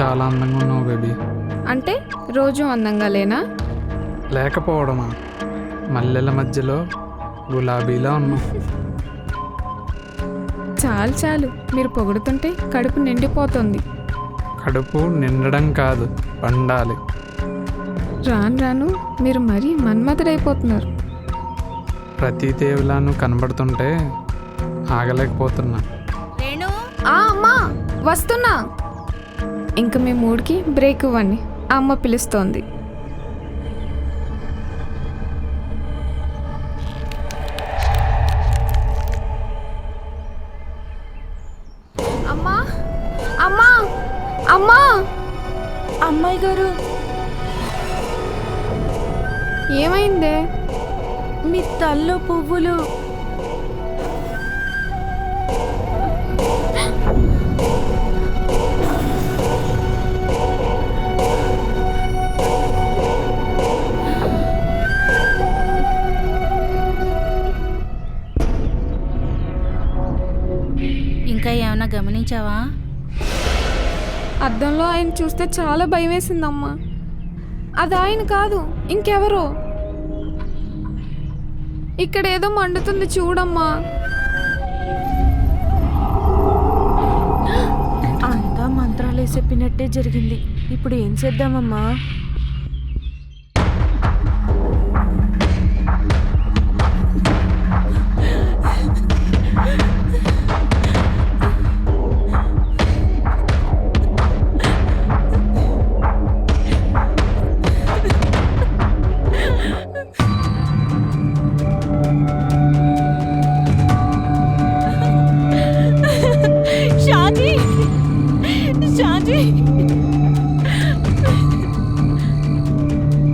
చాలా అందంగా ఉన్నావు బేబీ. అంటే రోజు అందంగా లేనా? లేకపోవడమా, మల్లెల మధ్యలో గులాబీలా ఉన్నావు. చాలు చాలు, మీరు పొగుడుతుంటే కడుపు నిండిపోతుంది. కడుపు నిండడం కాదు, పండాలి. రాను రాను మీరు మరీ మన్మథుడైపోతున్నారు. ప్రతి దేవులాను కనబడుతుంటే ఆగలేకపోతున్నా. అమ్మా వస్తున్నా. ఇంక మీ మూడ్కి బ్రేక్ ఇవ్వండి, అమ్మ పిలుస్తోంది. అమ్మా అమ్మా అమ్మా. అమ్మాయి గారు, ఏమైందే? మీ తల్లో పువ్వులు. ఇంకా ఏమైనా గమనించావా? అద్దంలో ఆయన చూస్తే చాలా భయం వేసిందమ్మా. అది ఆయన కాదు, ఇంకెవరో. ఇక్కడ ఏదో మండుతుంది చూడమ్మా. అంతా మంత్రాలే చెప్పినట్టే జరిగింది. ఇప్పుడు ఏం చేద్దామమ్మా?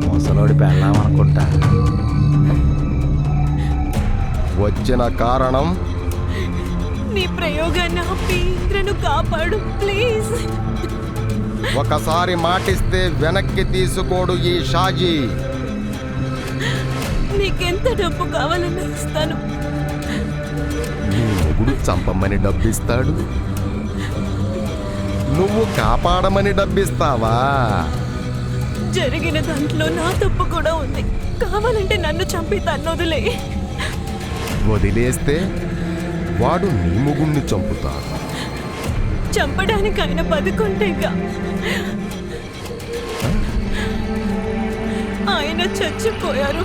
ముసలోడి పెళ్ళామనుకుంటా. వచ్చిన కారణం నీ ప్రయోగాన్ని ఆపి ఇంద్రను కాపాడు ప్లీజ్. ఒకసారి మాటిస్తే వెనక్కి తీసుకోడు ఈ షాజీ. నీకెంత డబ్బు కావాలన్నా ఇస్తాను. నీ మొగుడు చంపమని డబ్బిస్తాడు, నువ్వు కాపాడమని డబ్బిస్తావా? జరిగిన దాంట్లో నా తప్పు కూడా ఉంది. కావాలంటే నన్ను చంపి తన్నొదిలే. వదిలేస్తే వాడు నీ మొగుణ్ణి చంపుతాడు. చంపడానికి ఆయన బతుకుంటేగా. ఆయన చచ్చిపోయారు.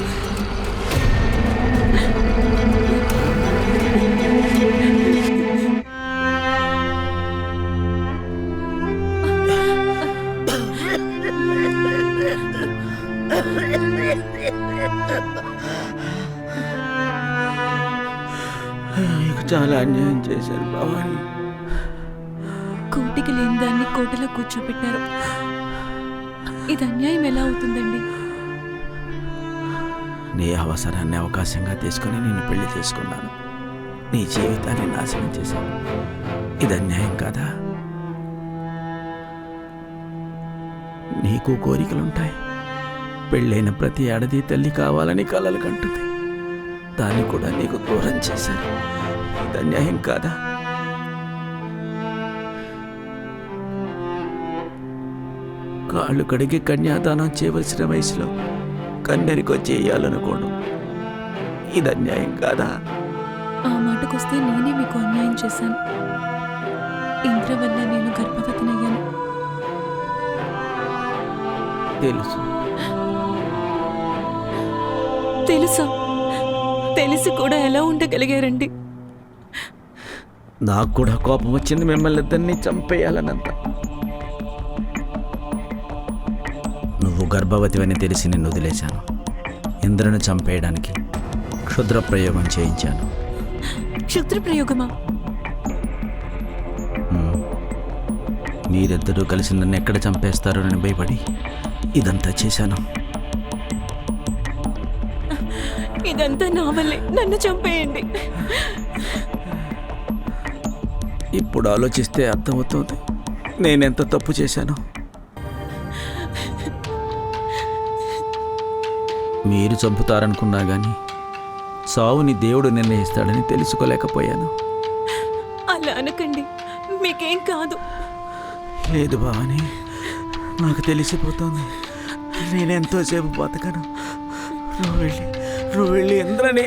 నీకు చాలా అన్యాయం చేశారు భవాని. కోటికి లేని దాన్ని కోటలో కూర్చోబెట్టారు. ఇది అన్యాయం ఎలా అవుతుందండి? నీ అవసరాన్ని అవకాశంగా తీసుకొని నేను పెళ్లి చేసుకున్నాను. నీ జీవితాన్ని నాశనం చేశాను. ఇది అన్యాయం కాదా? నీకు కోరికలుంటాయి. పెళ్ళైన ప్రతి ఆడది తల్లి కావాలని కలలు కంటుంది. దాన్ని కూడా నీకు దూరం చేశారు. ఇది అన్యాయం కాదా? కాళ్ళు కడిగి కన్యాదానం చేయవలసిన వయసులో కన్నెరికో చేయాలనుకోవడం ఇది అన్యాయం కాదా? ఆ మాటకొస్తే నేనే మీకు అన్యాయం చేశాను. ఇంద్ర వల్ల నేను గర్భవతినయ్యాను. తెలుసు. తెలుసా? తెలిసి కూడా ఎలా ఉండగలిగారండి? నాకు కూడా కోపం వచ్చింది మిమ్మల్ని ఇద్దరిని చంపేయాలనంత. నువ్వు గర్భవతివని తెలిసి నిన్ను వదిలేశాను. ఇంద్రను చంపేయడానికి క్షుద్ర ప్రయోగం చేయించాను. క్షుద్ర ప్రయోగమా? మీరిద్దరూ కలిసి నన్ను ఎక్కడ చంపేస్తారో అని భయపడి ఇదంతా చేశాను. ఇదంతా నా వల్లే. నన్ను చంపేయండి. ఇప్పుడు ఆలోచిస్తే అర్థమవుతుంది నేనెంత తప్పు చేశాను. మీరు చంపుతారనుకున్నా కానీ సావుని దేవుడు నిర్ణయిస్తాడని తెలుసుకోలేకపోయాను. అలా అనకండి, మీకేం కాదు. లేదు భవాని, నాకు తెలిసిపోతుంది నేనెంతోసేపు బతకను. నువ్వు వెళ్ళి ఇంద్రని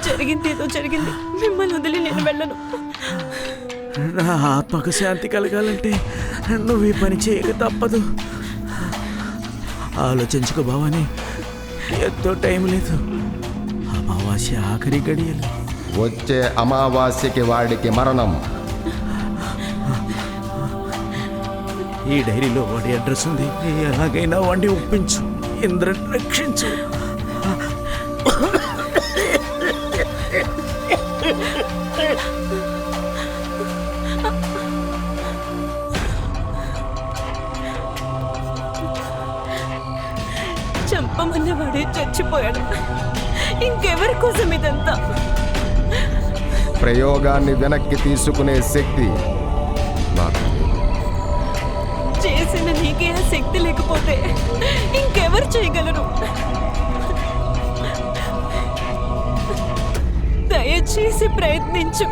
జరిగింది ఏదో జరిగింది, మిమ్మల్ని వదిలి నేను వెళ్ళను. నా ఆత్మకు శాంతి కలగాలంటే నువ్వు ఈ పని చేయక తప్పదు. ఆలోచించుకో భవాని, ఎంతో టైం లేదు. అమావాస్య ఆఖరి గడియలు. వచ్చే అమావాస్యకి వాడికి మరణం. ఈ డైరీలో వాడి అడ్రస్ ఉంది. ఎలాగైనా వాడిని ఒప్పించు, ఇంద్రని రక్షించు. చంపమన్నవాడే చచ్చిపోయాడు. ఇంకెవరి కోసం ఇదంతా? ప్రయోగాన్ని వెనక్కి తీసుకునే శక్తి నాకు. చేసిన నీకే ఆ శక్తి లేకపోతే ఇంకెవరు చేయగలరు? దయచేసి ప్రయత్నించు.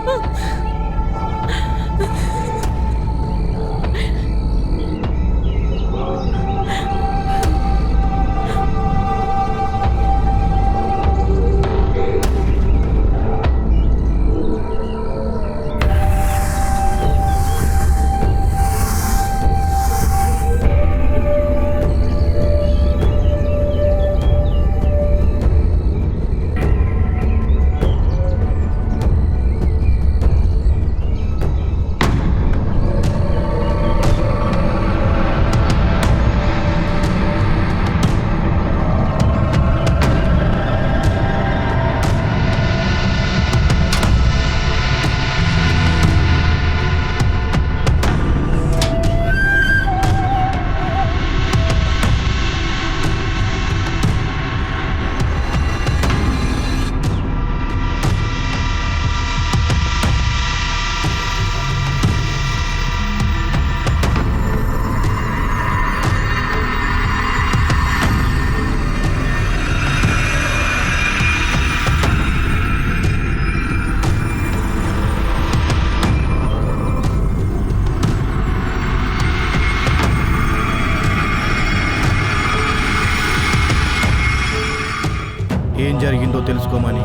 ఏం జరిగిందో తెలుసుకోమని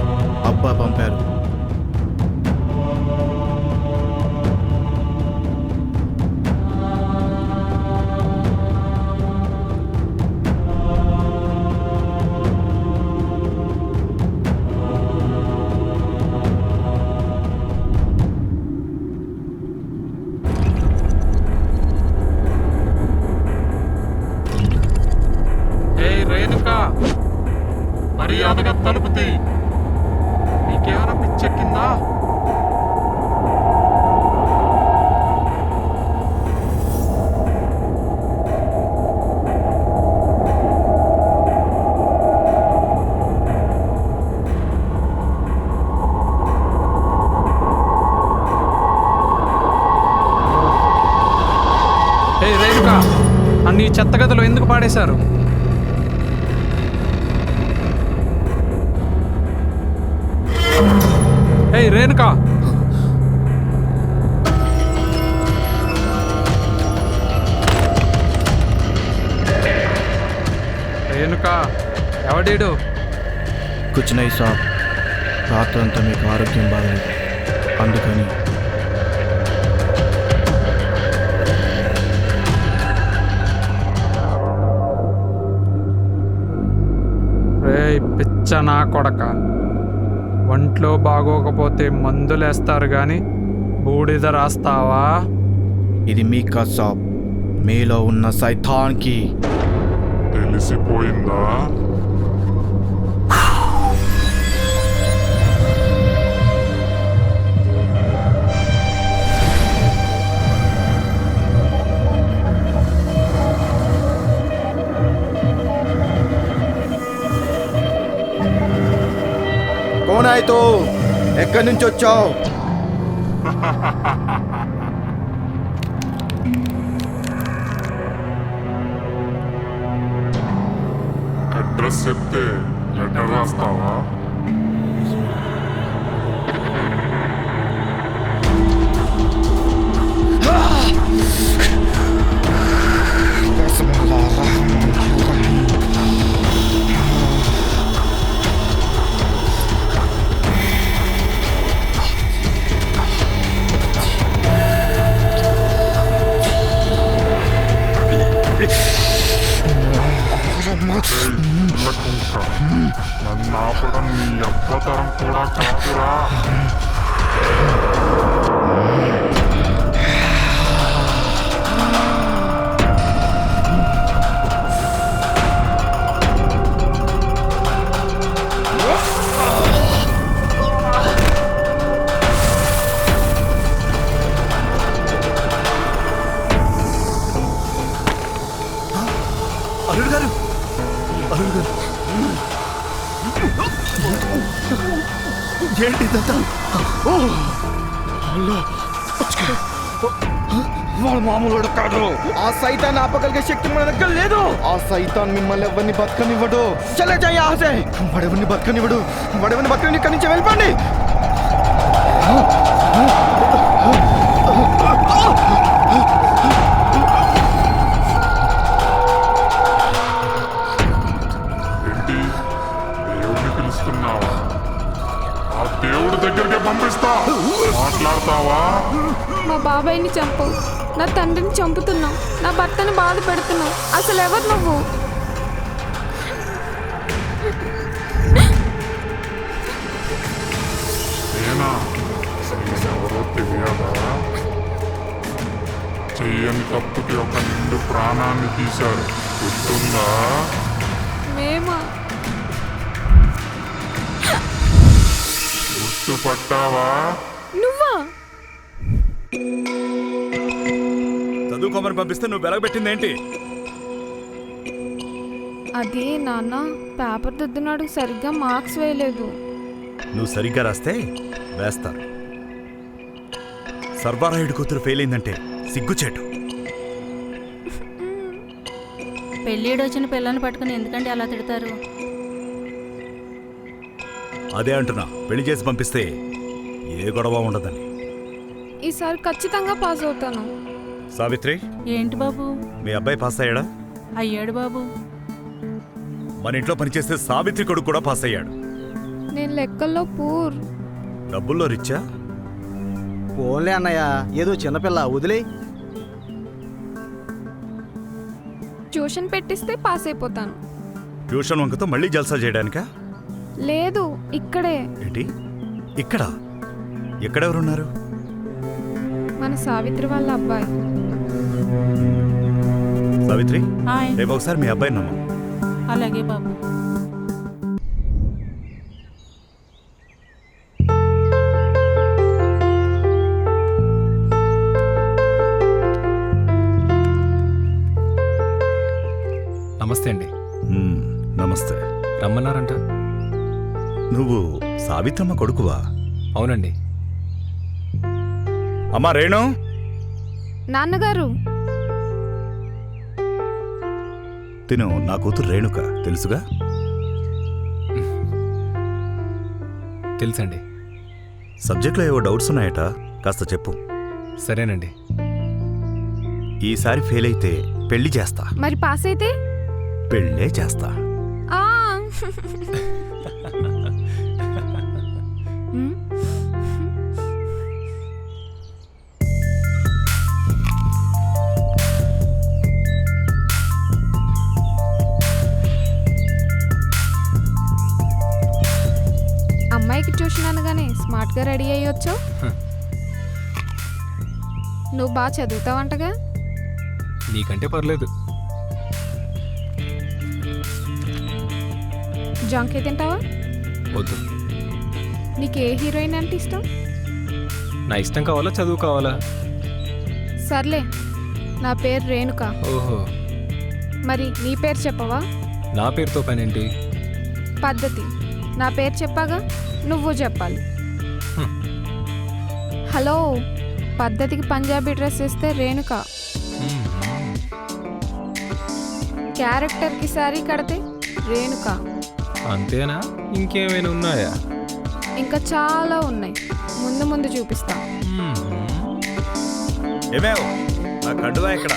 అబ్బా పంపారు. రేణుకా, మర్యాదగా తలుపు తీ. నీకేమైనా పిచ్చెక్కిందా? రేణుకా, నన్ను ఈ చెత్త గదిలో ఎందుకు పాడేశారు? రేణుకా, రేణుకా, ఎవడీడు? కూర్చున్నాయి సాబ్, రాత్రంతా మీకు ఆరోగ్యం బాగలేదు, అందుకని. పిచ్చ నా కొడక, ఒంట్లో బాగోకపోతే మందులేస్తారు గాని బూడిద రాస్తావా? ఇది మీకా సాబ్, మీలో ఉన్న సైతాన్కి తెలిసిపోయిందా? కోనాయితో ఎక్కడి నుంచి వచ్చావు? అడ్రస్ చెప్తే లెటర్ రాస్తావా? రేణుక నన్ను ఆపడం నీ అబ్బతరం కూడా కాదురా. అల్లుడు గారు, అల్లుడు గారు, ఏంటి ఇదంతా? వాడు మామూలు కాదు. ఆ సైతాన్ని ఆపగలిగే శక్తి మన దగ్గర లేదు. ఆ సైతాన్ మిమ్మల్ని ఎవరిని బతకనివ్వడు. చలే జాయి ఆసే. వాడెవరిని బతకనివ్వడు. వాడెవరిని బతకని ఇక్కడి నుంచి వెళ్ళిపోండి. ఏంటి దేవుడిని పిలుస్తున్నావా? ఆ దేవుడి దగ్గరికి పంపిస్తా. మాట్లాడతావా? మా బాబాయ్ని చంపవు, నా తండ్రిని చంపుతున్నావు, నా భర్తని బాధ పెడుతున్నావు. అసలు ఎవరు నువ్వు? నేనా? ఎవరో తెలియదా? చెయ్యని తప్పుకి ఒక నిండు ప్రాణాన్ని తీశారు, గుర్తుందా? మేమా? గుర్తుపట్టావా? నువ్వా? చదువుకోమని పంపిస్తే నువ్వు వెలగబెట్టిందేంటి? అది నాన్న పేపర్ దిద్దునాడు, సరిగ్గా మార్క్స్ వేయలేదు. నువ్వు సరిగ్గా రాస్తే వేస్తారు. సర్వారాయుడు కూతురు ఫెయిల్ అయిందంటే సిగ్గుచేటు. పెళ్ళిడు వచ్చిన పిల్లని పట్టుకుని ఎందుకంటే అలా తిడతారు? అదే అంటున్నా, పెళ్లి చేసి పంపిస్తే ఏ గొడవ ఉండదని. ఈసారి ఖచ్చితంగా పాస్ అవుతాను. సావిత్రి, ఏంటి బాబు? మీ అబ్బాయి పాస్ అయ్యాడా? అయ్యాడు బాబు. మన ఇంట్లో పనిచేస్తే సావిత్రి కొడుకు కూడా పాస్ అయ్యాడు. నేను లెక్కల్లో పూర్. డబ్బుల్లో రిచ్చా? ఓన్లే అన్నయ్య, ఏదో చిన్నపిల్ల, వదిలే. ట్యూషన్ పెట్టిస్తే పాస్ అయిపోతాను. ట్యూషన్ వంకతో మళ్ళీ జల్సా చేయడానికా? లేదు, ఇక్కడే. ఏంటి ఇక్కడ? ఎక్కడెవరున్నారు? మన సావిత్రి వాళ్ళ అబ్బాయి. సావిత్రి, హాయ్. రేపు ఒకసారి మీ అబ్బాయిని నమ్మ. అలాగే బాబు. నమస్తే అండి. నమస్తే. రమ్మన్నారంట? నువ్వు సావిత్రమ్మ కొడుకువా? అవునండి. అమ్మా రేణు. నాన్నగారు, తిను నా కూతురు రేణుక, తెలుసుగా? తెలుసండి. సబ్జెక్ట్లో ఏవో డౌట్స్ ఉన్నాయట, కాస్త చెప్పు. సరేనండి. ఈసారి ఫెయిల్ అయితే పెళ్లి చేస్తా. మరి పాస్ అయితే? పెళ్ళే చేస్తా. ఆ. అమ్మాయికి ట్యూషన్ అనగానే స్మార్ట్గా రెడీ అయ్యొచ్చు. నువ్వు బాగా చదువుతావంటగా? నీకంటే పర్లేదు. జంకే తింటావా? వద్దు. నీకు ఏ హీరోయిన్ అంటే ఇష్టం? నా ఇష్టం కావాలా, చదువు కావాలా? సర్లే, నా పేరు రేణుక. ఓహో. మరి నీ పేరు చెప్పవా? నా పేరుతో పనేంటి? పద్ధతి. నా పేరు చెప్పాగా నువ్వు చెప్పాలి. హలో, పద్ధతికి పంజాబీ డ్రెస్ వేస్తే రేణుక, క్యారెక్టర్కి శారీ కడితే రేణుక. అంతేనా? ఇంకేమైనా ఉన్నాయా? ఇంకా చాలా ఉన్నాయి, ముందు ముందు చూపిస్తా. ఏమేవ్, నా కండువా ఇక్కడ?